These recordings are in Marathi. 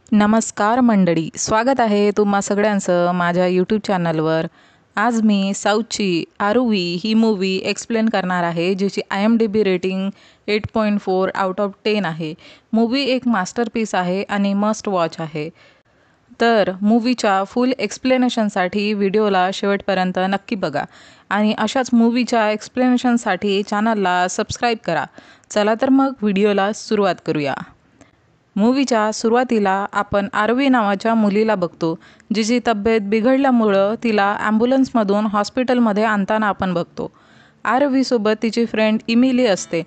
नमस्कार मंडळी, स्वागत आहे तुम्हा सगळ्यांचं माझ्या यूट्यूब चॅनलवर. आज मी साऊथची आरुवी ही मूवी एक्सप्लेन करणार आहे, जिची IMDb रेटिंग 8.4 आउट ऑफ 10 आहे. मूवी एक मास्टरपीस आहे आणि मस्ट वॉच आहे. तर मूवीच्या फुल एक्सप्लेनेशनसाठी व्हिडिओला शेवटपर्यंत नक्की बघा आणि अशाच मूवीच्या एक्सप्लेनेशनसाठी चॅनलला सबस्क्राईब करा. चला तर मग व्हिडिओला सुरुवात करूया. मूवीच्या सुरुवातीला आपण आरवी नावाच्या मुलीला बघतो, जिची तब्येत बिघडल्यामुळं तिला ॲम्ब्युलन्समधून हॉस्पिटलमध्ये आणताना आपण बघतो. आरवीसोबत तिची फ्रेंड इमिली असते.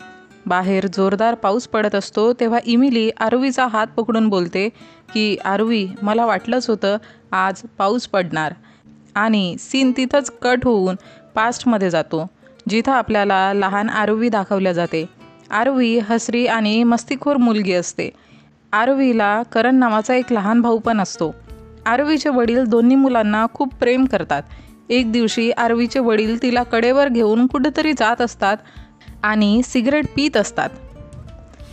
बाहेर जोरदार पाऊस पडत असतो तेव्हा इमिली आरवीचा हात पकडून बोलते की आरवी, मला वाटलंच होतं आज पाऊस पडणार. आणि सीन तिथंच कट होऊन पास्टमध्ये जातो, जिथं आपल्याला लहान आरवी दाखवल्या जाते. आरवी हसरी आणि मस्तीखोर मुलगी असते. आरवीला करण नावाचा एक लहान भाऊ पण असतो. आरवीचे वडील दोन्ही मुलांना खूप प्रेम करतात. एक दिवशी आरवीचे वडील तिला कडेवर घेऊन कुठेतरी जात असतात आणि सिगरेट पीत असतात.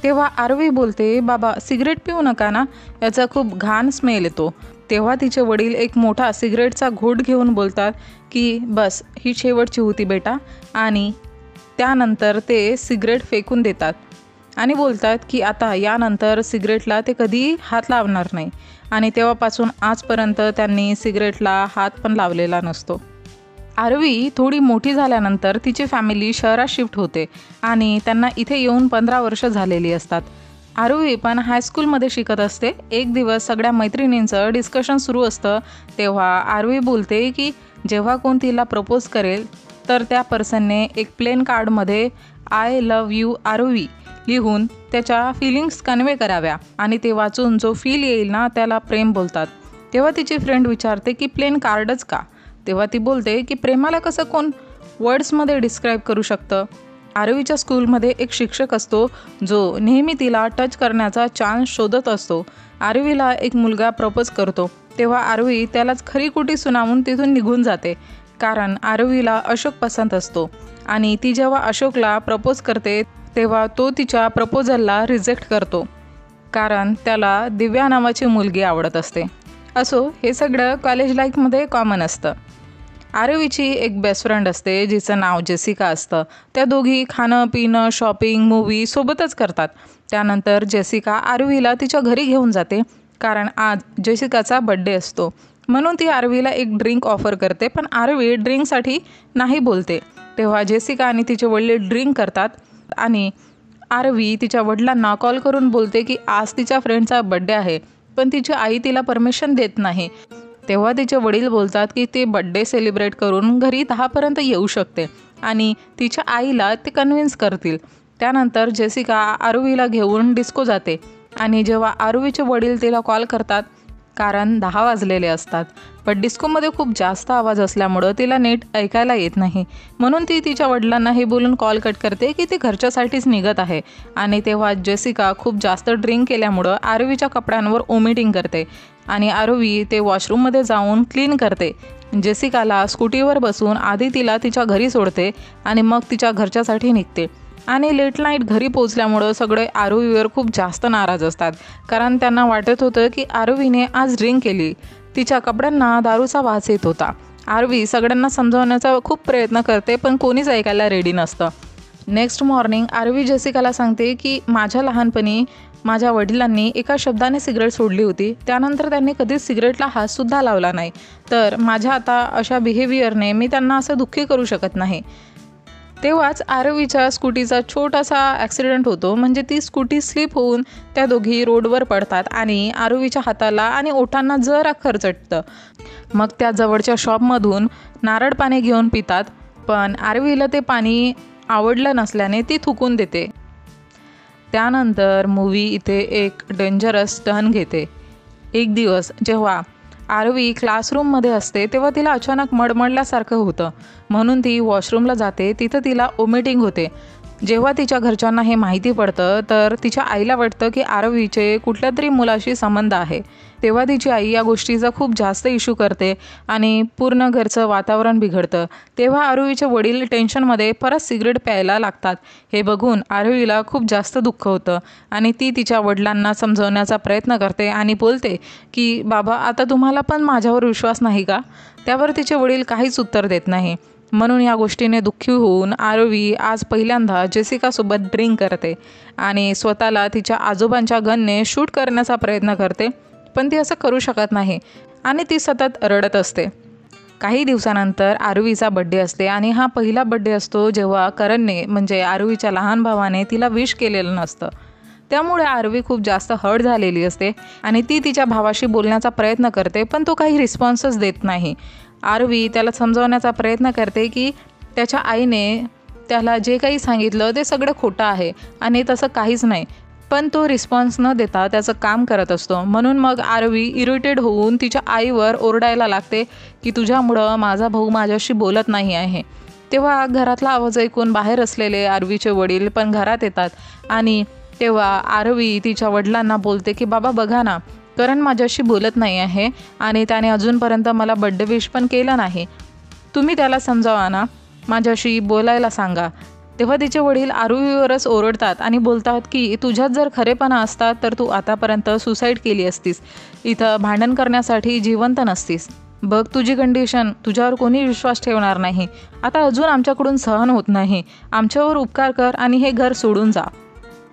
तेव्हा आरवी बोलते, बाबा सिगरेट पिऊ नका ना, याचा खूप घाण स्मेल येतो. तेव्हा तिचे वडील एक मोठा सिगरेटचा घोट घेऊन बोलतात की बस ही शेवटची होती बेटा, आणि त्यानंतर ते सिगरेट फेकून देतात आणि बोलतात की आता यानंतर सिगरेटला ते कधी हात लावणार नाही. आणि तेव्हापासून आजपर्यंत त्यांनी सिगरेटला हात पण लावलेला नसतो. आरवी थोडी मोठी झाल्यानंतर तिची फॅमिली शहरात शिफ्ट होते आणि त्यांना इथे येऊन 15 वर्ष झालेली असतात. आरवी पण हायस्कूलमध्ये शिकत असते. एक दिवस सगळ्या मैत्रिणींचं डिस्कशन सुरू असतं तेव्हा आरवी बोलते की जेव्हा कोण तिला प्रपोज करेल तर त्या पर्सनने एक प्लेन कार्डमध्ये आय लव्ह यू आरवी लिहून त्याच्या फिलिंग्स कन्वे कराव्या आणि ते वाचून जो फील येईल ना त्याला प्रेम बोलतात. तेव्हा तिची फ्रेंड विचारते की प्लेन कार्डच का? तेव्हा ती बोलते की प्रेमाला कसं कोण वर्ड्समध्ये डिस्क्राईब करू शकतं. आरवीच्या स्कूलमध्ये एक शिक्षक असतो जो नेहमी तिला टच करण्याचा चान्स शोधत असतो. आरवीला एक मुलगा प्रपोज करतो तेव्हा आरवी त्यालाच खरी खोटी सुनावून तिथून निघून जाते, कारण आरवीला अशोक पसंत असतो आणि ती जेव्हा अशोकला प्रपोज करते तेव्हा तो तिच्या प्रपोजलला रिजेक्ट करतो, कारण त्याला दिव्या नावाची मुलगी आवडत असते. असो, हे सगळं कॉलेज लाईफमध्ये कॉमन असतं. आरवीची एक बेस्ट फ्रेंड असते जिचं नाव जेसिका असतं. त्या दोघी खाणं पिणं शॉपिंग मूवी सोबतच करतात. त्यानंतर जेसिका आरवीला तिच्या घरी घेऊन जाते, कारण आज जेसिकाचा बड्डे असतो. म्हणून ती आरवीला एक ड्रिंक ऑफर करते, पण आरवी ड्रिंकसाठी नाही बोलते. तेव्हा जेसिका आणि तिचे वडील ड्रिंक करतात आणि आरवी तिच्या वडिलांना कॉल करून बोलते की आज तिच्या फ्रेंडचा बड्डे आहे, पण तिची आई तिला परमिशन देत नाही. तेव्हा तिचे वडील बोलतात की ते बड्डे सेलिब्रेट करून घरी 10पर्यंत येऊ शकते आणि तिच्या आईला ते कन्व्हिन्स करतील. त्यानंतर जेसिका आरवीला घेऊन डिस्को जाते आणि जेव्हा आरवीचे वडील तिला कॉल करतात, कारण 10 वाजलेले असतात, पण डिस्कोमध्ये खूप जास्त आवाज असल्यामुळं तिला नीट ऐकायला येत नाही. म्हणून ती तिच्या वडिलांना हे बोलून कॉल कट करते की ती घरच्यासाठीच निघत आहे. आणि तेव्हा जेसिका खूप जास्त ड्रिंक केल्यामुळं आरवीच्या कपड्यांवर ओमिटिंग करते आणि आरवी ते वॉशरूममध्ये जाऊन क्लीन करते. जेसिकाला स्कूटीवर बसून आधी तिला तिच्या घरी सोडते आणि मग तिच्या घरच्यासाठी निघते. आणि लेट नाईट घरी पोचल्यामुळं सगळे आरवीवर खूप जास्त नाराज असतात, कारण त्यांना वाटत होतं की आरवीने आज ड्रिंक केली. तिच्या कपड्यांना दारूचा वास येत होता. आरवी सगळ्यांना समजावण्याचा खूप प्रयत्न करते, पण कोणीच ऐकायला रेडी नसतं. नेक्स्ट मॉर्निंग आरवी जेसिकाला सांगते की माझ्या लहानपणी माझ्या वडिलांनी एका शब्दाने सिगरेट सोडली होती, त्यानंतर त्यांनी कधीच सिगरेटला हातसुद्धा लावला नाही, तर माझ्या आता अशा बिहेवियरने मी त्यांना असं दुःखी करू शकत नाही. तेव्हाच आरवीच्या स्कूटीचा छोटासा ॲक्सिडेंट होतो, म्हणजे ती स्कूटी स्लिप होऊन त्या दोघी रोडवर पडतात आणि आरवीच्या हाताला आणि ओठांना जरा खरचटतं. मग त्या जवळच्या शॉपमधून नारळ पाणी घेऊन पितात, पण आरवीला ते पाणी आवडलं नसल्याने ती थुकून देते. त्यानंतर मूवी इथे एक डेंजरस टर्न घेते. एक दिवस जेव्हा आरवी क्लासरूममध्ये असते तेव्हा तिला अचानक मळमळल्यासारखं होतं, म्हणून ती वॉशरूमला जाते. तिथं तिला ओमिटिंग होते. जेव्हा तिच्या घरच्यांना हे माहिती पडतं तर तिच्या आईला वाटतं की आरवीचे कुठल्या तरी मुलाशी संबंध आहे। तेव्हा तिची आई या गोष्टीचा खूप जास्त इश्यू करते आणि पूर्ण घरचं वातावरण बिघडतं। तेव्हा आरवीचे वडील टेन्शनमध्ये परत सिगरेट प्यायला लागतात। हे बघून आरवीला खूप जास्त दुःख होतं आणि ती तिच्या वडिलांना समजवण्याचा प्रयत्न करते आणि बोलते की बाबा, आता तुम्हाला पण माझ्यावर विश्वास नाही का? त्यावर तिचे वडील काहीच उत्तर देत नाही। म्हणून या गोष्टीने दुःखी होऊन आरवी आज पहिल्यांदा जेसिकासोबत ड्रिंक करते आणि स्वतःला तिच्या आजोबांच्या गनने शूट करण्याचा प्रयत्न करते, पण ती असं करू शकत नाही आणि ती सतत रडत असते। काही दिवसानंतर आरवीचा बड्डे असते आणि हा पहिला बड्डे असतो जेव्हा करणने म्हणजे आरवीच्या लहान भावाने तिला विश केलेलं नसतं। त्यामुळे आरवी खूप जास्त हर्ट झालेली असते आणि ती तिच्या भावाशी बोलण्याचा प्रयत्न करते, पण तो काही रिस्पॉन्सच देत नाही। आरवी त्याला समजावण्याचा प्रयत्न करते की त्याच्या आईने त्याला जे काही सांगितलं ते सगळं खोटं आहे आणि तसं काहीच नाही, पण तो रिस्पॉन्स न देता त्याचं काम करत असतो। म्हणून मग आरवी इरिटेट होऊन तिच्या आईवर ओरडायला लागते की तुझ्यामुळं माझा भाऊ माझ्याशी बोलत नाही आहे। तेव्हा घरातला आवाज ऐकून बाहेर असलेले आरवीचे वडील पण घरात येतात आणि तेव्हा आरवी तिच्या वडिलांना बोलते की बाबा बघा ना, करण माझ्याशी बोलत नाही आहे आणि त्याने अजूनपर्यंत मला बड्डे विश पण केलं नाही। तुम्ही त्याला समजावा ना, माझ्याशी बोलायला सांगा। तेव्हा तिचे वडील आरवीवरच ओरडतात आणि बोलतात की तुझ्यात जर खरेपणा असता तर तू आतापर्यंत सुसाईड केली असतीस, इथं भांडण करण्यासाठी जिवंत नसतीस। बघ तुझी कंडिशन, तुझ्यावर कोणी विश्वास ठेवणार नाही, आता अजून आमच्याकडून सहन होत नाही, आमच्यावर उपकार कर आणि हे घर सोडून जा।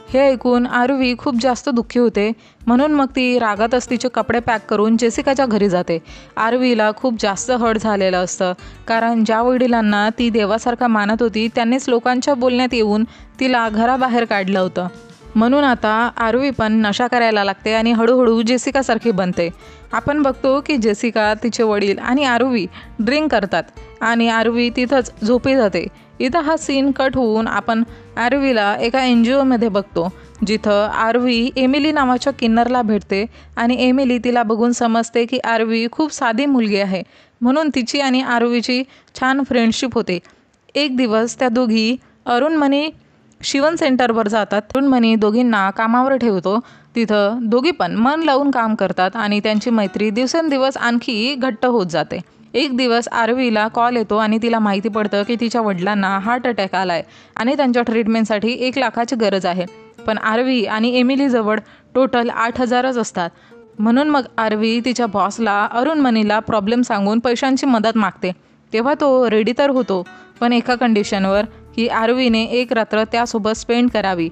हे ऐकून आरवी खूप जास्त दुःखी होते, म्हणून मग ती रागातच तिचे कपडे पॅक करून जेसिकाच्या घरी जाते। आरवीला खूप जास्त हर्ट झालेलं असतं, कारण ज्या वडिलांना ती देवासारखा मानत होती त्यांनीच लोकांच्या बोलण्यात येऊन तिला घराबाहेर काढलं होतं। म्हणून आता आरवी पण नशा करायला लागते आणि हळूहळू जेसिकासारखी बनते। आपण बघतो की जेसिका, तिचे वडील आणि आरवी ड्रिंक करतात आणि आरवी तिथंच झोपी जाते। इथं हा सीन कट होऊन आपण आरवीला एका NGOमध्ये बघतो, जिथं आरवी एमिली नावाच्या किन्नरला भेटते आणि एमिली तिला बघून समजते की आरवी खूप साधी मुलगी आहे, म्हणून तिची आणि आरवीची छान फ्रेंडशिप होते। एक दिवस त्या दोघी अरुणमणी शिवण सेंटरवर जातात। अरुणमणी दोघींना कामावर ठेवतो, तिथं दोघी पण मन लावून काम करतात आणि त्यांची मैत्री दिवसेंदिवस आणखी घट्ट होत जाते। एक दिवस आरवीला कॉल येतो आणि तिला माहिती पडतं की तिच्या वडिलांना हार्ट अटॅक आलाय आणि त्यांच्या ट्रीटमेंटसाठी 1 लाखाची गरज आहे, पण आरवी आणि एमिलीजवळ टोटल 8,000च असतात। म्हणून मग आरवी तिच्या बॉसला अरुणमणीला प्रॉब्लेम सांगून पैशांची मदत मागते। तेव्हा तो रेडी तर होतो, पण एका कंडिशनवर की आरवीने 1 रात्र त्यासोबत स्पेंड करावी।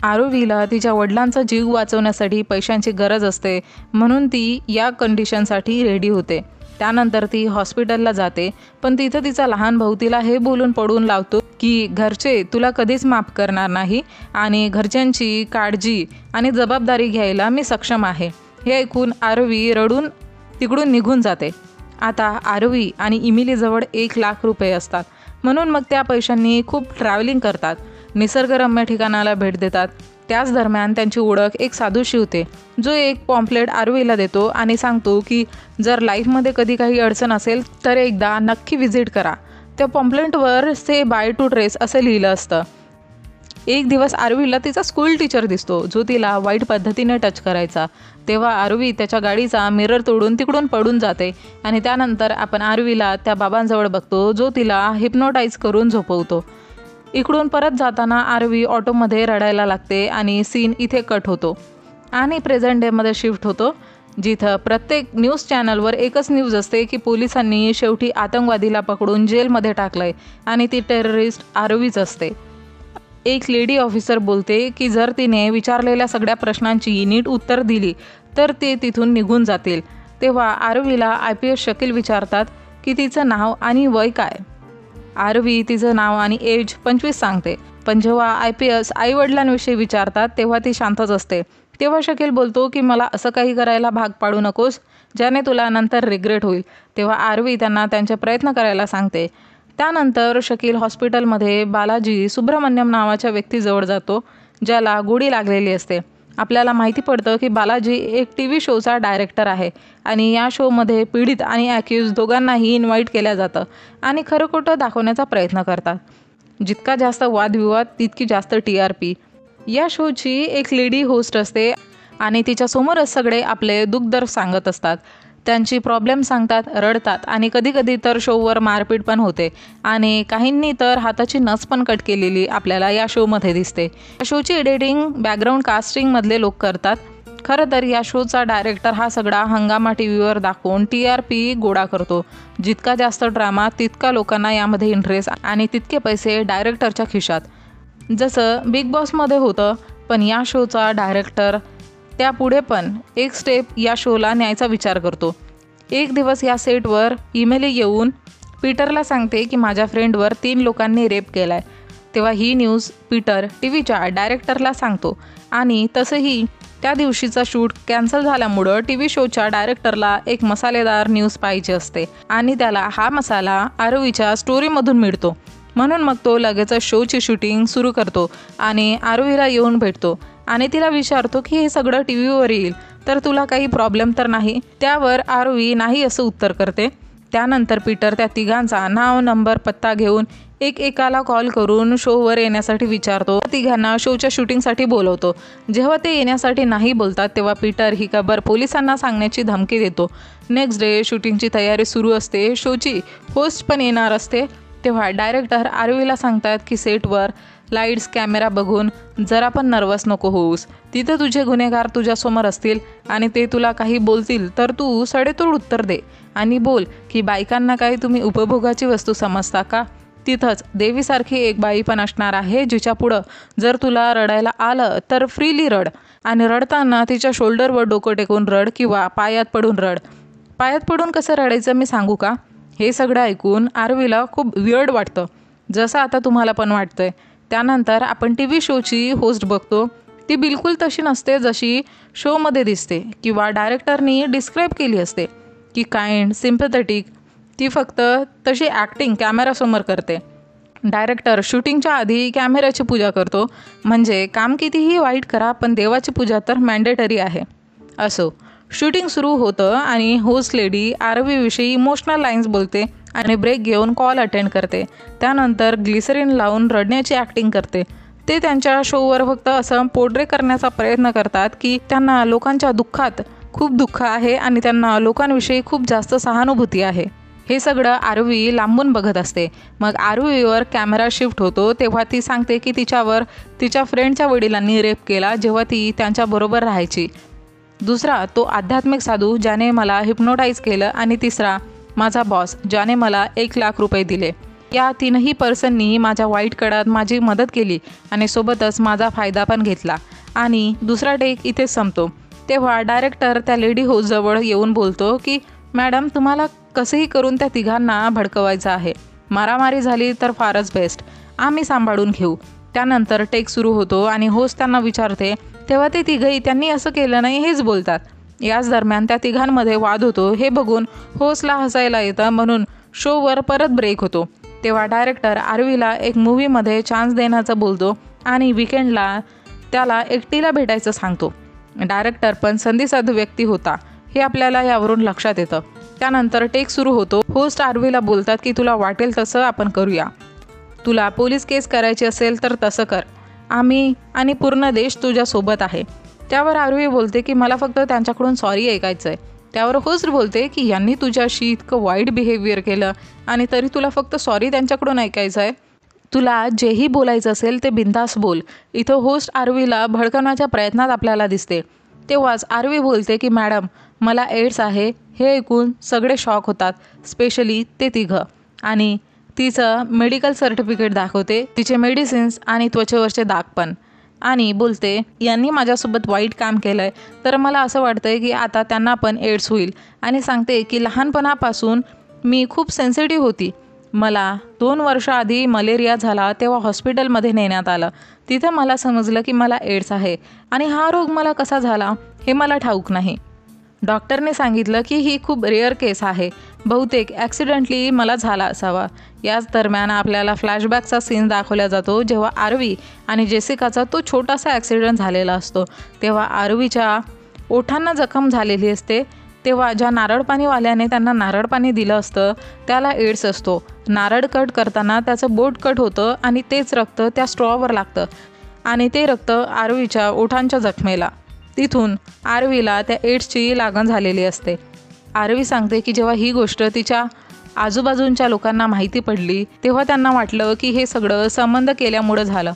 आरवीला तिच्या वडिलांचा जीव वाचवण्यासाठी पैशांची गरज असते, म्हणून ती या कंडिशनसाठी रेडी होते। त्यानंतर ती हॉस्पिटलला जाते, पण तिथं तिचा लहान भाऊ तिला हे बोलून पडून लावतो की घरचे तुला कधीच माफ करणार नाही आणि घरच्यांची काळजी आणि जबाबदारी घ्यायला मी सक्षम आहे। हे ऐकून आरवी रडून तिकडून निघून जाते। आता आरवी आणि इमिलीजवळ 1 लाख रुपये असतात, म्हणून मग त्या पैशांनी खूप ट्रॅव्हलिंग करतात, निसर्गरम्य ठिकाणाला भेट देतात। त्याच दरम्यान त्यांची ओळख एक साधूशी होते, जो एक पॉम्पलेट आरवीला देतो आणि सांगतो की जर लाईफमध्ये कधी काही अडचण असेल तर एकदा नक्की व्हिजिट करा। त्या पॉम्पलेटवर से बाय टू ट्रेस असं लिहिलं असतं। एक दिवस आरवीला तिचा स्कूल टीचर दिसतो, जो तिला वाईट पद्धतीने टच करायचा। तेव्हा आरवी त्याच्या गाडीचा मिरर तोडून तिकडून पडून जाते आणि त्यानंतर आपण आरवीला त्या बाबांजवळ बघतो, जो तिला हिप्नोटाईज करून झोपवतो। इकडून परत जाताना आरवी ऑटोमध्ये रडायला लागते आणि सीन इथे कट होतो आणि प्रेझेंट डेमध्ये शिफ्ट होतो, जिथं प्रत्येक न्यूज चॅनलवर एकच न्यूज असते की पोलिसांनी शेवटी आतंकवादीला पकडून जेलमध्ये टाकलंय आणि ती टेररिस्ट आरवीच असते। एक लेडी ऑफिसर बोलते की जर तिने विचारलेल्या सगळ्या प्रश्नांची नीट उत्तर दिली तर ते तिथून निघून जातील। तेव्हा आरवीला IPS शकील विचारतात की तिचं नाव आणि वय काय। आरवी तिचं नाव आणि एज 25 सांगते, पण जेव्हा IPS आईवडिलांविषयी विचारतात तेव्हा ती शांतच असते। तेव्हा शकील बोलतो की मला असं काही करायला भाग पाडू नकोस ज्याने तुला नंतर रिग्रेट होईल। तेव्हा आरवी त्यांना त्यांचे प्रयत्न करायला सांगते। त्यानंतर शकील हॉस्पिटलमध्ये बालाजी सुब्रमण्यम नावाच्या व्यक्तीजवळ जातो, ज्याला गोळी लागलेली असते। आपल्याला माहिती पडतं की बालाजी एक TV शोचा डायरेक्टर आहे आणि या शोमध्ये पीडित आणि ॲक्यूज दोघांनाही इन्व्हाइट केलं जातं आणि खरं खोटं दाखवण्याचा प्रयत्न करतात। जितका जास्त वादविवाद तितकी जास्त TRP. या शोची एक लेडी होस्ट असते आणि तिच्यासमोरच सगळे आपले दुःखदर्द सांगत असतात. त्यांची प्रॉब्लेम सांगतात, रडतात आणि कधीकधी तर शोवर मारपीट पण होते आणि काहींनी तर हाताची नस पण कट केलेली आपल्याला या शोमध्ये दिसते. या शोची एडिटिंग बॅकग्राऊंड कास्टिंगमधले लोक करतात. खरं तर या शोचा डायरेक्टर हा सगळा हंगामा TVवर दाखवून TRP गोळा करतो. जितका जास्त ड्रामा तितका लोकांना यामध्ये इंटरेस्ट आणि तितके पैसे डायरेक्टरच्या खिशात. जसं बिग बॉसमध्ये होतं, पण या शोचा डायरेक्टर त्यापुढे पण एक स्टेप या शोला न्यायचा विचार करतो. एक दिवस या सेटवर ईमेल येऊन पीटरला सांगते की माझ्या फ्रेंडवर 3 लोकांनी रेप केला आहे. तेव्हा ही न्यूज पीटर TVच्या डायरेक्टरला सांगतो आणि तसंही त्या दिवशीचा शूट कॅन्सल झाल्यामुळं TV शोच्या डायरेक्टरला एक मसालेदार न्यूज पाहिजे असते आणि त्याला हा मसाला आरोहीच्या स्टोरीमधून मिळतो. म्हणून मग तो लगेच शोची शूटिंग सुरू करतो आणि आरोहीला येऊन भेटतो आणि तिला विचारतो की हे सगळं TVवर येईल तर तुला काही प्रॉब्लेम तर नाही. त्यावर आरोही नाही असं उत्तर करते. त्यानंतर पीटर त्या तिघांचा नाव, नंबर, पत्ता घेऊन एकाला कॉल करून शोवर येण्यासाठी विचारतो. तिघांना शोच्या शूटिंगसाठी बोलवतो. जेव्हा ते येण्यासाठी नाही बोलतात तेव्हा पीटर ही खबर पोलिसांना सांगण्याची धमकी देतो. नेक्स्ट डे शूटिंगची तयारी सुरू असते. शोची होस्ट पण येणार असते. तेव्हा डायरेक्टर आरोहीला सांगतात की सेटवर लाईट्स, कॅमेरा बघून जरा पण नर्वस नको होऊस. तिथं तुझे गुन्हेगार तुझ्यासमोर असतील आणि ते तुला काही बोलतील तर तू सडेतोड उत्तर दे आणि बोल की बायकांना काही तुम्ही उपभोगाची वस्तू समजता का. तिथंच देवीसारखी एक बाई पण असणार आहे जिच्या पुढं जर तुला रडायला आलं तर फ्रीली रड आणि रडताना तिच्या शोल्डरवर डोकं टेकून रड किंवा पायात पडून रड. पायात पडून कसं रडायचं मी सांगू का. हे सगळं ऐकून आरोहीला खूप वियर्ड वाटतं, जसं आता तुम्हाला पण वाटतंय. त्यानंतर आपण TV शोची होस्ट बघतो. ती बिलकुल तशी नसते जशी शोमध्ये दिसते किंवा डायरेक्टरनी डिस्क्राईब केली असते की काइंड, सिम्पॅथेटिक. ती फक्त तशी ॲक्टिंग कॅमेरासमोर करते. डायरेक्टर शूटिंगच्या आधी कॅमेऱ्याची पूजा करतो. म्हणजे काम कितीही वाईट करा पण देवाची पूजा तर मॅन्डेटरी आहे. असो, शूटिंग सुरू होतं आणि होस्ट लेडी आरोहीविषयी इमोशनल लाईन्स बोलते आणि ब्रेक घेऊन कॉल अटेंड करते. त्यानंतर ग्लिसरीन लावून रडण्याची ॲक्टिंग करते. ते त्यांच्या शोवर फक्त असं पोर्ट्रे करण्याचा प्रयत्न करतात की त्यांना लोकांच्या दुःखात खूप दुःख आहे आणि त्यांना लोकांविषयी खूप जास्त सहानुभूती आहे. हे सगळं आरोही लांबून बघत असते. मग आरोहीवर कॅमेरा शिफ्ट होतो तेव्हा ती सांगते की तिच्यावर तिच्या फ्रेंडच्या वडिलांनी रेप केला जेव्हा ती त्यांच्याबरोबर राहायची. दुसरा तो आध्यात्मिक साधू ज्याने मला हिप्नोटाईज केलं आणि तिसरा माझा बॉस ज्याने मला 1 लाख रुपये दिले. या 3ही पर्सननी माझ्या वाईट काळात माझी मदत केली आणि सोबतच माझा फायदा पण घेतला. आणि दुसरा टेक इथेच संपतो. तेव्हा डायरेक्टर त्या लेडी होस्टजवळ येऊन बोलतो की मॅडम तुम्हाला कसंही करून त्या तिघांना भडकवायचं आहे. मारामारी झाली तर फारच बेस्ट, आम्ही सांभाळून घेऊ. त्यानंतर टेक सुरू होतो आणि होस्ट त्यांना विचारते तेव्हा ते तिघही त्यांनी असं केलं नाही हेच बोलतात. याच दरम्यान त्या तिघांमध्ये वाद होतो. हे बघून होस्टला हसायला येतं म्हणून शोवर परत ब्रेक होतो. तेव्हा डायरेक्टर आरोहीला एक मूवीमध्ये चान्स देण्याचं बोलतो आणि विकेंडला त्याला एकटीला भेटायचं सांगतो. डायरेक्टर पण संधिसाधू व्यक्ती होता हे आपल्याला यावरून लक्षात येतं. त्यानंतर टेक सुरू होतो. होस्ट आरोहीला बोलतात की तुला वाटेल तसं आपण करूया. तुला पोलीस केस करायची असेल तर तसं कर. आम्ही आणि पूर्ण देश तुझ्यासोबत आहे. त्यावर आरोही बोलते की मला फक्त त्यांच्याकडून सॉरी ऐकायचं आहे. त्यावर होस्ट बोलते की यांनी तुझ्याशी इतकं वाईट बिहेवियर केलं आणि तरी तुला फक्त सॉरी त्यांच्याकडून ऐकायचं आहे. तुला जेही बोलायचं असेल ते बिनधास्त बोल. इथं होस्ट आरोहीला भडकवण्याच्या प्रयत्नात आपल्याला दिसते. तेव्हाच आरोही बोलते की मॅडम मला एड्स आहे. हे ऐकून सगळे शॉक होतात, स्पेशली ते तिघं. आणि तिचं मेडिकल सर्टिफिकेट दाखवते, तिचे मेडिसिन्स आणि त्वचेवरचे दाग पण. आणि बोलते यांनी माझ्यासोबत वाईट काम केलं आहे तर मला असं वाटतं आहे की आता त्यांना पण एड्स होईल. आणि सांगते की लहानपणापासून मी खूप सेन्सिटिव्ह होती. मला 2 वर्ष आधी मलेरिया झाला तेव्हा हॉस्पिटलमध्ये नेण्यात आलं. तिथं मला समजलं की मला एड्स आहे आणि हा रोग मला कसा झाला हे मला ठाऊक नाही. डॉक्टरने सांगितलं की ही खूप रेअर केस आहे, बहुतेक ॲक्सिडेंटली मला झाला असावा. याच दरम्यान आपल्याला फ्लॅशबॅकचा सीन दाखवला जातो जेव्हा आरोही आणि जेसिकाचा तो छोटासा ॲक्सिडेंट झालेला असतो. तेव्हा आरोहीच्या ओठांना जखम झालेली असते. तेव्हा ज्या नारळ पाणीवाल्याने त्यांना नारळ पाणी दिलं असतं त्याला एड्स असतो. नारळ कट करताना त्याचं बोट कट होतं आणि तेच रक्त त्या स्ट्रॉवर लागतं आणि ते रक्त आरवीच्या ओठांच्या जखमेला. तिथून आरवीला त्या एड्सची लागण झालेली असते. आरवी सांगते की जेव्हा ही गोष्ट तिच्या आजूबाजूंच्या लोकांना माहिती पडली तेव्हा त्यांना वाटलं की हे सगळं संबंध केल्यामुळं झालं.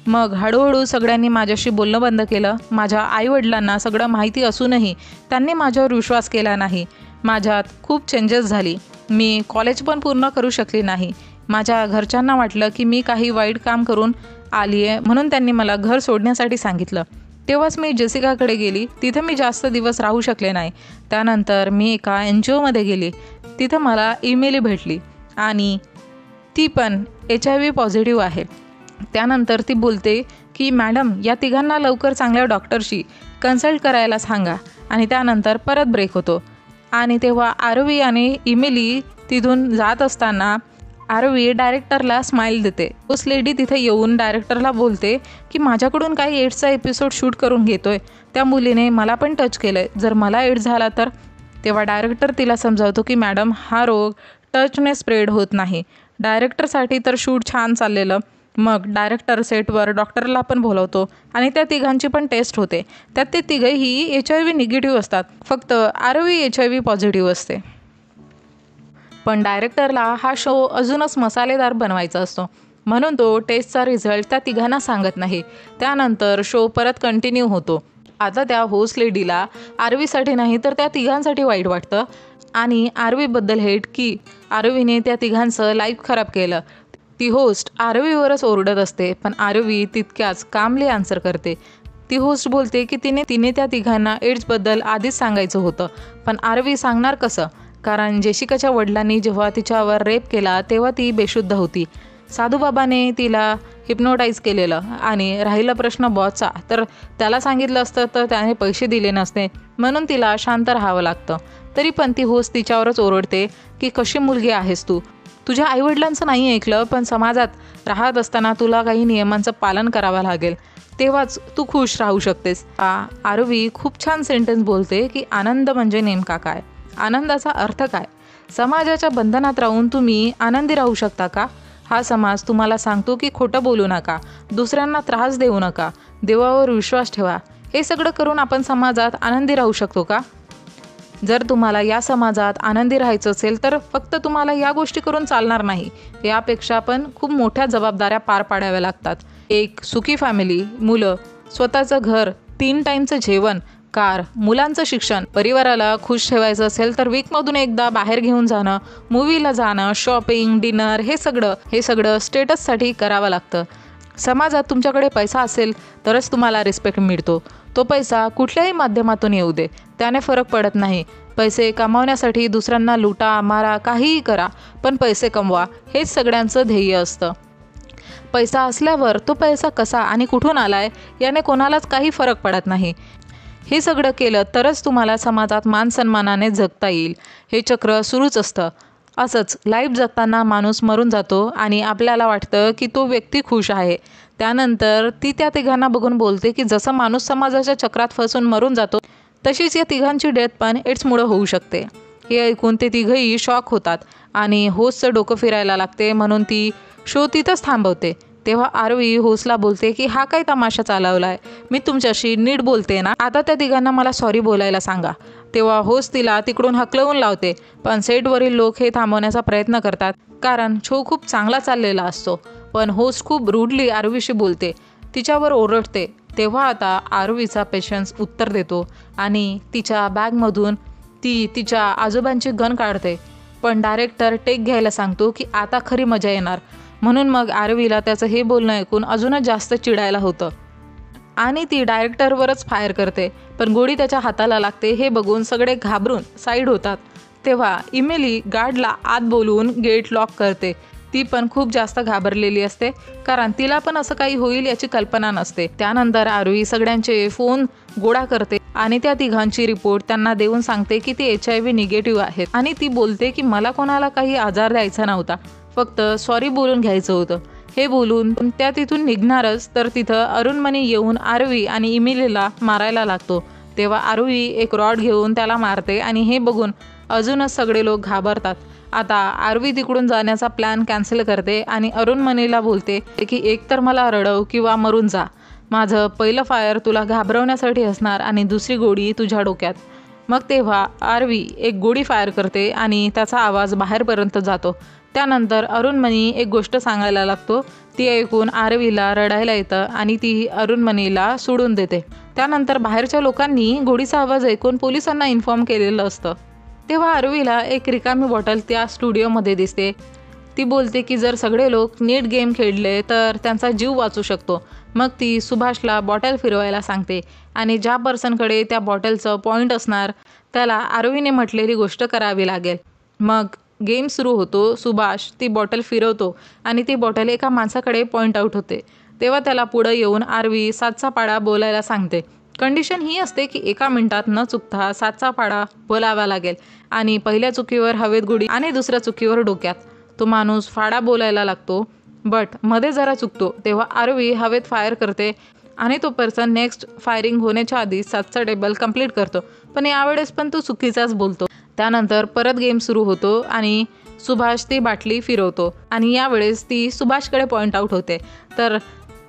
मग हळूहळू सगळ्यांनी माझ्याशी बोलणं बंद केलं. माझ्या आईवडिलांना सगळं माहिती असूनही त्यांनी माझ्यावर विश्वास केला नाही. माझ्यात खूप चेंजेस झाली. मी कॉलेज पण पूर्ण करू शकली नाही. माझ्या घरच्यांना वाटलं की मी काही वाईट काम करून आली आहे म्हणून त्यांनी मला घर सोडण्यासाठी सांगितलं. तेव्हाच मी जेसिकाकडे गेली. तिथे मी जास्त दिवस राहू शकले नाही. त्यानंतर मी एका NGOमध्ये गेली. तिथं मला इमेली भेटली आणि ती पण HIV पॉझिटिव्ह आहे. त्यानंतर ती बोलते की मॅडम या तिघांना लवकर चांगल्या डॉक्टरशी कन्सल्ट करायला सांगा आणि त्यानंतर परत ब्रेक होतो. आणि तेव्हा आरवी आणि इमिली तिथून जात असताना आरवी डायरेक्टरला स्माईल देते. उस लेडी तिथे येऊन डायरेक्टरला बोलते की माझ्याकडून काही एड्सचा एपिसोड शूट करून घेतोय. त्या मुलीने मला पण टच केलं आहे. जर मला एड्स झाला तर? तेव्हा डायरेक्टर तिला समजावतो की मॅडम हा रोग टचने स्प्रेड होत नाही. डायरेक्टरसाठी तर शूट छान चाललेलं. मग डायरेक्टर सेटवर डॉक्टरला पण बोलवतो आणि त्या तिघांची पण टेस्ट होते. त्यात ते तिघंही HIV निगेटिव्ह असतात. फक्त आरवी HIV पॉझिटिव्ह असते. पण डायरेक्टरला हा शो अजूनच मसालेदार बनवायचा असतो म्हणून तो टेस्टचा रिझल्ट त्या तिघांना सांगत नाही. त्यानंतर शो परत कंटिन्यू होतो. आता त्या होस्ट लेडीला आरवीसाठी नाही तर त्या तिघांसाठी वाईट वाटतं आणि आरवीबद्दल हेट की आरवीने त्या तिघांचं लाईफ खराब केलं. ती होस्ट आरवीवरच ओरडत असते पण आरवी तितक्याच कामली आन्सर करते. ती होस्ट बोलते की तिने त्या तिघांना एड्सबद्दल आधीच सांगायचं होतं पण आरवी सांगणार कसं? कारण जेसिकाच्या वडिलांनी जेव्हा तिच्यावर रेप केला तेव्हा ती बेशुद्ध होती. साधूबाबाने तिला हिप्नोटाईज केलेलं आणि राहिला प्रश्न बॉसचा तर त्याला सांगितलं असतं तर त्याने पैसे दिले नसते म्हणून तिला शांत राहावं लागतं. तरी पण ती होस्ट तिच्यावरच ओरडते की कशी मुलगी आहेस तू? तुझ्या आईवडिलांचं नाही ऐकलं पण समाजात राहत असताना तुला काही नियमांचं पालन करावं लागेल तेव्हाच तू खुश राहू शकतेस. आरवी खूप छान सेंटेन्स बोलते की आनंद म्हणजे नेमका काय? आनंदाचा अर्थ काय? समाजाच्या बंधनात राहून तुम्ही आनंदी राहू शकता का? हा समाज तुम्हाला सांगतो की खोटं बोलू नका, दुसऱ्यांना त्रास देऊ नका, देवावर विश्वास ठेवा. हे सगळं करून आपण समाजात आनंदी राहू शकतो का? जर तुम्हाला या समाजात आनंदी राहायचं असेल तर फक्त तुम्हाला या गोष्टी करून चालणार नाही. यापेक्षा पण खूप मोठ्या जबाबदाऱ्या पार पाडाव्या लागतात. एक सुखी फॅमिली, मुलं, स्वतःचं घर, 3 टाईमचं जेवण, कार, मुलांचं शिक्षण. परिवाराला खुश ठेवायचं असेल तर वीकमधून एकदा बाहेर घेऊन जाणं, मूवीला जाणं, शॉपिंग, डिनर हे सगळं स्टेटससाठी करावं लागतं. समाजात तुमच्याकडे पैसा असेल तरच तुम्हाला रिस्पेक्ट मिळतो. तो पैसा कुठल्याही माध्यमातून येऊ दे त्याने फरक पडत नाही. पैसे कमावण्यासाठी दुसऱ्यांना लुटा मारा काहीही करा पण पैसे कमवा हेच सगळ्यांचं ध्येय असतं. पैसा असल्यावर तो पैसा कसा आणि कुठून आलाय याने कोणालाच काही फरक पडत नाही. हे सगळं केलं तरच तुम्हाला समाजात मान सन्मानाने जगता येईल. हे चक्र सुरूच असतं. असंच लाईफ जगताना माणूस मरून जातो आणि आपल्याला वाटतं की तो व्यक्ती खुश आहे. त्यानंतर ती त्या तिघांना बघून बोलते की जसं माणूस समाजाच्या चक्रात फसून मरून जातो तशीच या तिघांची डेथ पण एड्समुळं होऊ शकते. हे ऐकून ते तिघंही शॉक होतात आणि होस्टचं डोकं फिरायला लागते म्हणून ती शो तिथंच थांबवते. तेव्हा आरवी होस्टला बोलते की हा काय तमाशा चालवला आहे? मी तुमच्याशी नीट बोलते ना, आता त्या तिघांना मला सॉरी बोलायला सांगा. तेव्हा होस्ट तिला तिकडून हकलवून लावते पण सेटवरील लोक हे थांबवण्याचा प्रयत्न करतात कारण शो खूप चांगला चाललेला असतो. पण होस्ट खूप रूडली आरवीशी बोलते, तिच्यावर ओरडते. तेव्हा आता आरवीचा पेशन्स उत्तर देतो आणि तिच्या बॅगमधून ती तिच्या आजोबांची गन काढते. पण डायरेक्टर टेक घ्यायला सांगतो की आता खरी मजा येणार. म्हणून मग आरवीला त्याचं हे बोलणं ऐकून अजूनच जास्त चिडायला होतं आणि ती डायरेक्टरवरच फायर करते पण गोळी त्याच्या हाताला लागते. हे बघून सगळे घाबरून साईड होतात. तेव्हा इमेली गार्डला आत बोलवून गेट लॉक करते. ती पण खूप जास्त घाबरलेली असते कारण तिला पण असं काही होईल याची कल्पना नसते. त्यानंतर आरवी सगळ्यांचे फोन गोळा करते आणि त्या तिघांची रिपोर्ट त्यांना देऊन सांगते की ते HIV निगेटिव्ह आहेत आणि ती बोलते की मला कोणाला काही आजार द्यायचा नव्हता, फक्त सॉरी बोलून घ्यायचं होतं. हे बोलून त्या तिथून निघणारच तर तिथं अरुणमणी येऊन आरवी आणि इमिलीला मारायला लागतो. तेव्हा आरुवी एक रॉड घेऊन त्याला मारते आणि हे बघून अजूनच सगळे लोक घाबरतात. आता आरुवी तिकडून जाण्याचा प्लॅन कॅन्सल करते आणि अरुणमणीला बोलते की एकतर मला रडव किंवा मरून जा. माझं पहिलं फायर तुला घाबरवण्यासाठी असणार आणि दुसरी गोळी तुझ्या डोक्यात. मग तेव्हा आरवी एक गोळी फायर करते आणि त्याचा आवाज बाहेरपर्यंत जातो. त्यानंतर अरुणमणी एक गोष्ट सांगायला लागतो. ती ऐकून आरवीला रडायला येतं आणि ती अरुणमणीला सोडून देते. त्यानंतर बाहेरच्या लोकांनी गोळीचा आवाज ऐकून पोलिसांना इन्फॉर्म केलेलं असतं. तेव्हा आरवीला एक रिकामी बॉटल त्या स्टुडिओमध्ये दिसते. ती बोलते की जर सगळे लोक नीट गेम खेळले तर त्यांचा जीव वाचू शकतो. मग ती सुभाषला बॉटल फिरवायला सांगते आणि ज्या पर्सनकडे त्या बॉटलचं पॉईंट असणार त्याला आरवीने म्हटलेली गोष्ट करावी लागेल. मग गेम सुरू होतो. सुभाष ती बॉटल फिरवतो आणि ती बॉटल एका माणसाकडे पॉईंट आऊट होते. तेव्हा त्याला पुढं येऊन आरवी 7चा पाडा बोलायला सांगते. कंडिशन ही असते की 1 मिनिटात न चुकता 7चा पाडा बोलावा लागेल आणि पहिल्या चुकीवर हवेत गोळी आणि दुसऱ्या चुकीवर डोक्यात. तो माणूस फाडा बोलायला लागतो बट मध्ये जरा चुकतो. तेव्हा आरवी हवेत फायर करते आणि तो पर्सन नेक्स्ट फायरिंग होण्याच्या आधी 7चा टेबल कंप्लीट करतो. पण यावेळेस पण तो चुकीचाच बोलतो. त्यानंतर परत गेम सुरू होतो आणि सुभाष ती बाटली फिरवतो आणि यावेळेस ती सुभाषकडे पॉईंट आऊट होते. तर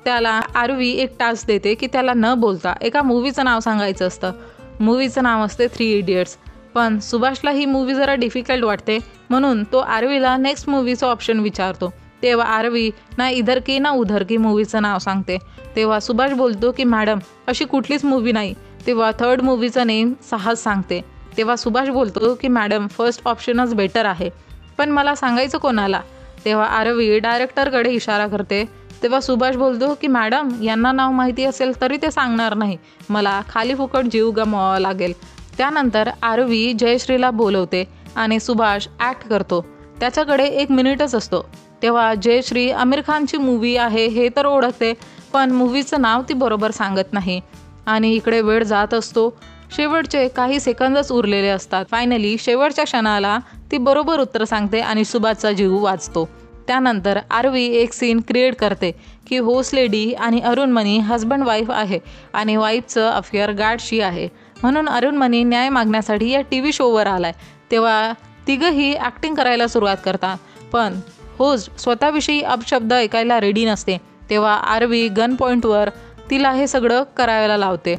त्याला आरवी एक टास्क देते की त्याला न बोलता एका मूवीचं नाव सांगायचं असतं. मूवीचं नाव असते 3 इडियट्स. पण सुभाषला ही मूवी जरा डिफिकल्ट वाटते म्हणून तो आरवीला नेक्स्ट मूवीचं ऑप्शन विचारतो. तेव्हा आरवी ना इधर की ना उधर की मूवीचं नाव सांगते. तेव्हा सुभाष बोलतो की मॅडम अशी कुठलीच मूवी नाही. तेव्हा 3rd मूवीचं नेम साहस सांगते. तेव्हा सुभाष बोलतो की मॅडम फर्स्ट ऑप्शनच बेटर आहे पण मला सांगायचं कोणाला. तेव्हा आरवी डायरेक्टरकडे इशारा करते. तेव्हा सुभाष बोलतो की मॅडम यांना नाव माहिती असेल तरी ते सांगणार नाही. मला खाली फुकट जीव गमवावा लागेल. त्यानंतर आरवी जयश्रीला बोलवते आणि सुभाष ॲक्ट करतो. त्याच्याकडे 1 मिनिटच असतो. तेव्हा जयश्री आमिर खानची मूवी आहे हे तर ओळखते पण मूवीचं नाव ती बरोबर सांगत नाही आणि इकडे वेळ जात असतो. शेवटचे काही सेकंदच उरलेले असतात. फायनली शेवटच्या क्षणाला ती बरोबर उत्तर सांगते आणि सुभाषचा जीव वाचतो. त्यानंतर आरवी एक सीन क्रिएट करते की होस्ट लेडी आणि अरुणमणी हजबंड वाईफ आहे आणि वाईफचं अफेअर गार्डशी आहे म्हणून अरुणमणी न्याय मागण्यासाठी या TV शोवर आलाय. तेव्हा तिघंही ॲक्टिंग करायला सुरुवात करतात पण होस्ट स्वतःविषयी अपशब्द ऐकायला रेडी नसते. तेव्हा आरवी गन पॉईंटवर तिला हे सगळं करायला लावते.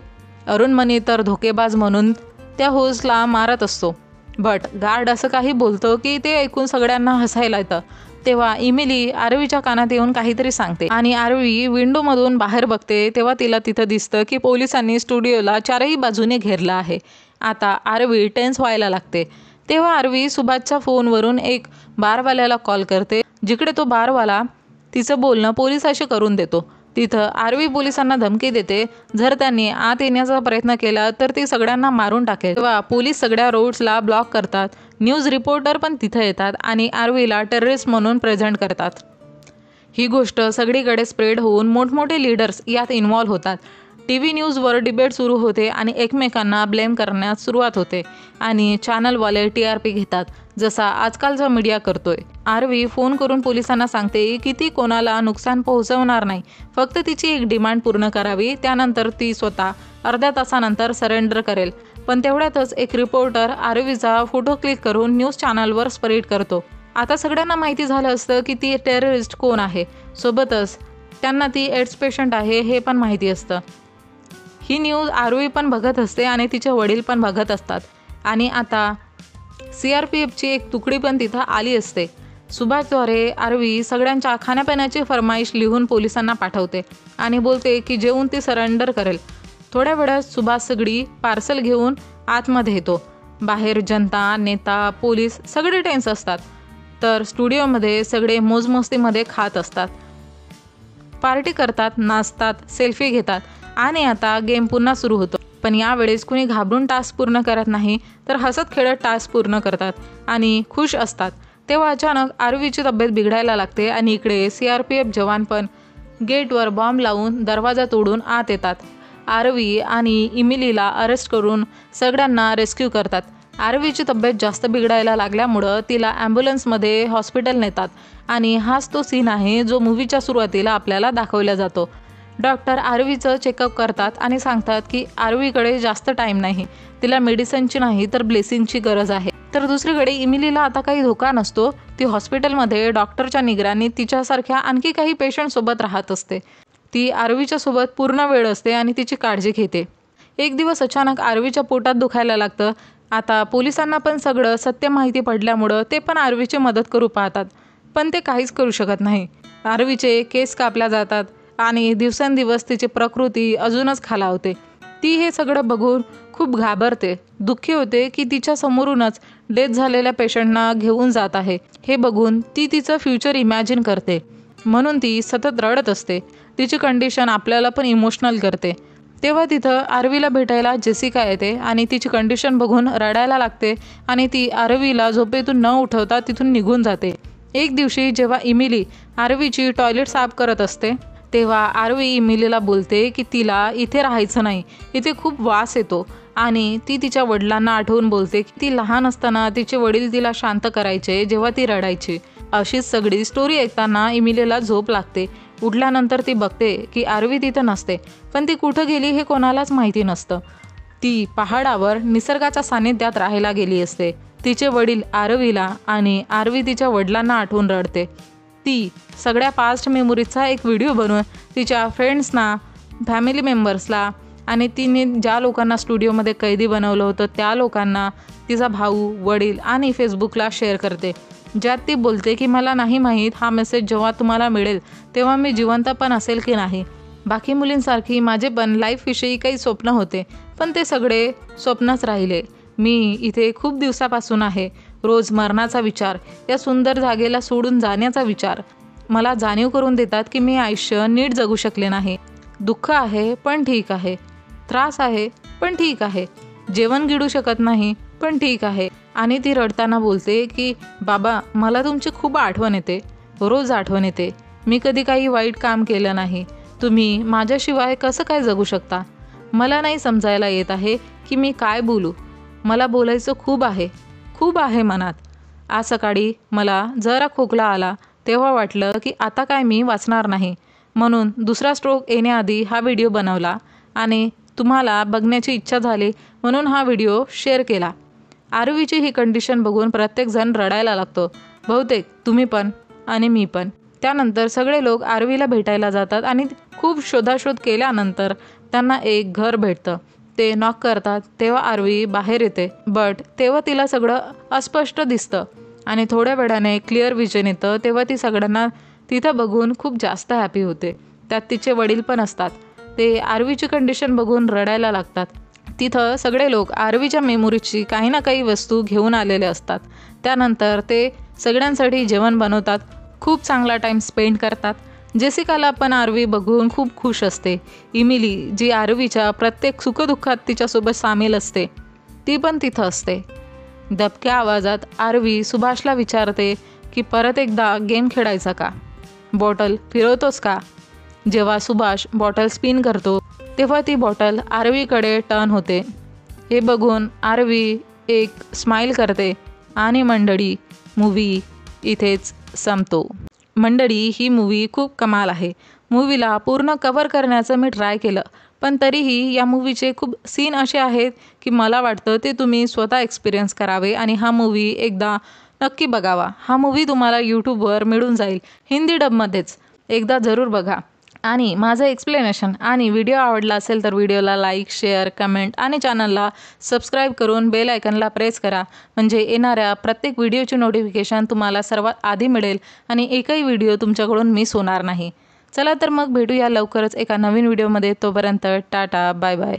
अरुणमणी तर धोकेबाज म्हणून त्या होस्टला मारत असतो बट गार्ड असं काही बोलतो की ते ऐकून सगळ्यांना हसायला येतं. तेव्हा इमिली आरवीच्या कानात येऊन काहीतरी सांगते आणि आरवी विंडोमधून बाहेर बघते. तेव्हा तिला तिथं दिसतं की पोलिसांनी स्टुडिओला 4ही बाजूने घेरलं आहे. आता आरवी टेन्स व्हायला लागते. तेव्हा आरवी सुभाषच्या फोनवरून एक बारवाल्याला कॉल करते जिकडे तो बारवाला तिचं बोलणं पोलिसाशी करून देतो. तिथं आरवी पोलिसांना धमकी देते जर त्यांनी आत येण्याचा प्रयत्न केला तर ती सगळ्यांना मारून टाकेल. तेव्हा पोलीस सगळ्या रोड्सला ब्लॉक करतात. न्यूज रिपोर्टर पण तिथं येतात आणि आरवीला टेररिस्ट म्हणून प्रेझेंट करतात. ही गोष्ट सगळीकडे स्प्रेड होऊन मोठमोठे लीडर्स यात इन्व्हॉल्व होतात. TV न्यूजवर डिबेट सुरू होते आणि एकमेकांना ब्लेम करण्यास सुरुवात होते आणि चॅनलवाले TRP घेतात जसा आजकालचा मीडिया करतोय. आरवी फोन करून पोलिसांना सांगते की ती कोणाला नुकसान पोहोचवणार नाही. फक्त तिची एक डिमांड पूर्ण करावी. त्यानंतर ती स्वतः अर्ध्या तासानंतर सरेंडर करेल. पण तेवढ्यातच एक रिपोर्टर आरवीचा फोटो क्लिक करून न्यूज चॅनलवर स्प्रेड करतो. आता सगळ्यांना माहिती झालं असतं की ती टेररिस्ट कोण आहे. सोबतच त्यांना ती एड्स पेशंट आहे हे पण माहिती असतं. ही न्यूज आरवी पण बघत असते आणि तिचे वडील पण बघत असतात आणि आता CRPFची एक तुकडी पण तिथं आली असते. सुभाषद्वारे आरवी सगळ्यांच्या खाण्यापिण्याची फरमाईश लिहून पोलिसांना पाठवते आणि बोलते की जेवून ती सरेंडर करेल. थोड्या वेळात सुभाष सगळी पार्सल घेऊन आतमध्ये येतो. बाहेर जनता, नेता, पोलीस सगळे टेन्स असतात. तर स्टुडिओमध्ये सगळे मोजमस्तीमध्ये खात असतात, पार्टी करतात, नाचतात, सेल्फी घेतात आणि आता गेम पुन्हा सुरू होतो. पण यावेळेस कुणी घाबरून टास्क पूर्ण करत नाही तर हसत खेळत टास्क पूर्ण करतात आणि खुश असतात. तेव्हा अचानक आरवीची तब्येत बिघडायला लागते आणि इकडे CRPF जवान पण गेटवर बॉम्ब लावून दरवाजा तोडून आत येतात. आरवी आणि इमिलीला अरेस्ट करून सगळ्यांना रेस्क्यू करतात. आरवीची तब्येत जास्त बिघडायला लागल्यामुळं तिला ॲम्ब्युलन्समध्ये हॉस्पिटल नेतात आणि हाच तो सीन आहे जो मूवीच्या सुरुवातीला आपल्याला दाखवला जातो. डॉक्टर आरवीचं चेकअप करतात आणि सांगतात की आरवीकडे जास्त टाईम नाही, तिला मेडिसिनची नाही तर ब्लेसिंगची गरज आहे. तर दुसरीकडे इमिलीला आता काही धोका नसतो. ती हॉस्पिटलमध्ये डॉक्टरच्या निगराणीत तिच्यासारख्या आणखी काही पेशंटसोबत राहत असते. ती आरवीच्या सोबत पूर्ण वेळ असते आणि तिची काळजी घेते. एक दिवस अचानक आरवीच्या पोटात दुखायला लागतं. आता पोलिसांना पण सगळं सत्य माहिती पडल्यामुळं ते पण आरवीची मदत करू पाहतात, पण ते काहीच करू शकत नाही. आरवीचे केस कापल्या जातात आणि दिवसेंदिवस तिची प्रकृती अजूनच खालावते. ती हे सगळं बघून खूप घाबरते, दुःखी होते की तिच्या समोरूनच डेथ झालेल्या पेशंटना घेऊन जात आहे. हे बघून ती तिचं फ्युचर इमॅजिन करते, म्हणून ती सतत रडत असते. तिची कंडिशन आपल्याला पण इमोशनल करते. तेव्हा तिथं आरवीला भेटायला जेसिका येते आणि तिची कंडिशन बघून रडायला लागते आणि ती आरवीला झोपेतून न उठवता तिथून निघून जाते. एक दिवशी जेव्हा इमिली आरवीची टॉयलेट साफ करत असते तेव्हा आरवी इमिलीला बोलते की तिला इथे राहायचं नाही, इथे खूप वास येतो. आणि ती तिच्या वडिलांना आठवून बोलते की ती लहान असताना तिचे वडील तिला शांत करायचे जेव्हा ती रडायची. अशीच सगळी स्टोरी ऐकताना इमिलीला झोप लागते. उठल्यानंतर ती बघते की आरवी तिथं नसते, पण ती कुठं गेली हे कोणालाच माहिती नसतं. ती पहाडावर निसर्गाच्या सानिध्यात राहायला गेली असते. तिचे वडील आरवीला आणि आरवी तिच्या वडिलांना आठवून रडते. ती सगळ्या पास्ट मेमोरीजचा एक व्हिडिओ बनवून तिच्या फ्रेंड्सना, फॅमिली मेंबर्सला आणि तिने ज्या लोकांना स्टुडिओमध्ये कैदी बनवलं होतं त्या लोकांना, तिचा भाऊ, वडील आणि फेसबुकला शेअर करते, ज्यात ती बोलते की मला नाही माहीत हा मेसेज जेव्हा तुम्हाला मिळेल तेव्हा मी जिवंत पण असेल की नाही. बाकी मुलींसारखी माझे पण लाईफविषयी काही स्वप्न होते, पण ते सगळे स्वप्नच राहिले. मी इथे खूप दिवसापासून आहे. रोज मरणाचा विचार, या सुंदर जागेला सोडून जाण्याचा विचार मला जाणीव करून देतात की मी आयुष्य नीट जगू शकले नाही. दुःख आहे पण ठीक आहे, त्रास आहे पण ठीक आहे, जेवण गिळू शकत नाही पण ठीक आहे. आणि ती रडताना बोलते की बाबा मला तुमची खूप आठवण येते, रोज आठवण येते. मी कधी काही वाईट काम केलं नाही, तुम्ही माझ्याशिवाय कसं काय जगू शकता. मला नाही समजायला येत आहे की मी काय बोलू. मला बोलायचं खूप आहे मनात. आज सकाळी मला जरा खोकला आला तेव्हा वाटलं की आता काय मी वाचणार नाही, म्हणून दुसरा स्ट्रोक येण्याआधी हा व्हिडिओ बनवला आणि तुम्हाला बघण्याची इच्छा झाली म्हणून हा व्हिडिओ शेअर केला. आरवीची ही कंडिशन बघून प्रत्येकजण रडायला लागतो, बहुतेक तुम्ही पण आणि मी पण. त्यानंतर सगळे लोक आरवीला भेटायला जातात आणि खूप शोधाशोध केल्यानंतर त्यांना एक घर भेटतं. ते नॉक करतात तेव्हा आरवी बाहेर येते, बट तेव्हा तिला सगळं अस्पष्ट दिसतं आणि थोड्या वेळाने क्लिअर विजन येतं. तेव्हा ती सगळ्यांना तिथं बघून खूप जास्त हॅपी होते. त्यात तिचे वडील पण असतात. ते आरवीची कंडिशन बघून रडायला लागतात. तिथं सगळे लोक आरवीच्या मेमोरीची काही ना काही वस्तू घेऊन आलेले असतात. त्यानंतर ते सगळ्यांसाठी जेवण बनवतात, खूप चांगला टाईम स्पेंड करतात. जेसिकाला पण आरवी बघून खूप खुश असते. इमिली जी आरवीच्या प्रत्येक सुखदुःखात तिच्यासोबत सामील असते, ती पण तिथं असते. दबक्या आवाजात आरवी सुभाषला विचारते की परत एकदा गेम खेळायचा का, बॉटल फिरवतोस का. जेव्हा सुभाष बॉटल स्पिन करतो तेव्हा ती बॉटल आरवीकडे टर्न होते. हे बघून आरवी एक स्माईल करते आणि मंडळी मूवी इथेच संपतो. मंडळी ही मूवी खूप कमाल आहे. मूवीला पूर्ण कव्हर करण्याचं मी ट्राय केलं, पण तरीही या मूवीचे खूप सीन असे आहेत की मला वाटतं ते तुम्ही स्वतः एक्सपिरियन्स करावे आणि हा मूवी एकदा नक्की बघावा. हा मूवी तुम्हाला यूट्यूबवर मिळून जाईल, हिंदी डबमध्येच. एकदा जरूर बघा. आणि माझं एक्सप्लेनेशन आणि व्हिडिओ आवडला असेल तर व्हिडिओला लाईक, शेअर, कमेंट आणि चॅनलला सबस्क्राईब करून बेल आयकनला प्रेस करा, म्हणजे येणाऱ्या प्रत्येक व्हिडिओची नोटिफिकेशन तुम्हाला सर्वात आधी मिळेल आणि एकही व्हिडिओ तुमच्याकडून मिस होणार नाही. चला तर मग भेटूया लवकरच एका नवीन व्हिडिओमध्ये. तोपर्यंत टाटा, बाय बाय.